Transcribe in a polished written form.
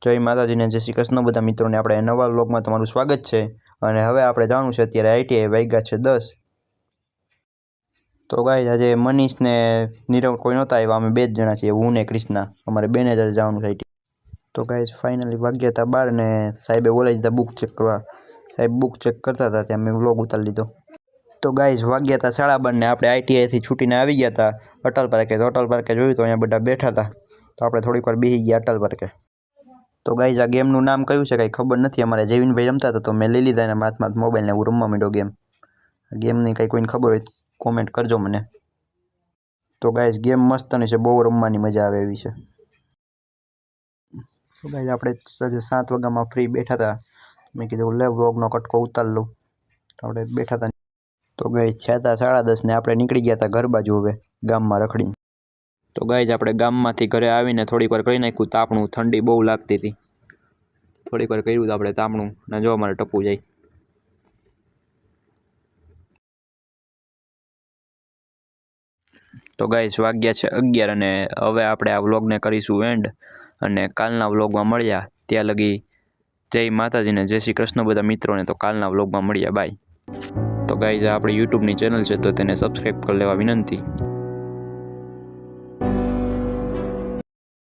જય માતાજીને જય શ્રી કૃષ્ણ બધા મિત્રોને આપણે નવા વ્લોગમાં તમારું સ્વાગત છે। અને હવે આપણે જવાનું છે અત્યારે આઈટીઆઈ, વાગ્યા છે 10। તો ગાઈસ આજે મનીષ ને નીરવ કોઈ નહોતા આવ્યા, અમે બે જ જણા છીએ, હું ને કૃષ્ણા, અમારે બેને જ જવાનું છે આઈટીઆઈ। તો ગાઈસ ફાઇનલી વાગ્યા હતા 12 ને સાહેબે બોલાવી દીધા બુક ચેક કરવા। સાહેબ બુક ચેક કરતા હતા ત્યાં મેં વ્લોગ ઉતારી લીધો। તો ગાઈસ વાગ્યા હતા 12:30 ને આપણે આઈટીઆઈથી છૂટીને આવી ગયા હતા અટલ પાર્કે। તો અટલ પાર્કે જોયું તો અહીંયા બધા બેઠા હતા, તો આપણે થોડીક વાર બેસી ગયા અટલ પાર્કે। તો ગાઈસ આ ગેમનું નામ કયું છે કંઈ ખબર નથી, અમારે જયવીનભાઈ રમતા હતા તો મેં લઈ લીધા એના હાથમાં મોબાઈલને હું રમવા માંડ્યો ગેમ। ગેમની કંઈ કોઈને ખબર હોય કોમેન્ટ કરજો મને। તો ગાઈસ ગેમ મસ્તની છે, બહુ રમવાની મજા આવે એવી છે। તો ગાઈસ આપણે 7 વાગ્યામાં ફ્રી બેઠા હતા, મેં કીધું લે વ્લોગનો કટકો ઉતાર લઉં, તો આપણે બેઠા હતા। તો ગાઈસ થયા હતા 10:30 ને આપણે નીકળી ગયા હતા ઘર બાજુ હવે ગામમાં રખડીને। તો ગાઈસ આપણે ગામમાંથી ઘરે આવીને થોડીક વાર કરી નાખ્યું તાપણું, ઠંડી બહુ લાગતી હતી, થોડીક વાર કર્યું આપણે તાપણું ને જો અમારે ટપુ જાય। તો ગાઈસ વાગ્યા છે 11 અને હવે આપણે આ વ્લોગને કરીશું એન્ડ, અને કાલના વ્લોગમાં મળ્યા ત્યાં લગી જય માતાજીને જય શ્રી કૃષ્ણ બધા મિત્રોને। તો કાલના વ્લોગમાં મળ્યા, બાય। તો ગાઈસ આ આપણી યુટ્યુબની ચેનલ છે તો તેને સબસ્ક્રાઈબ કરી લેવા વિનંતી।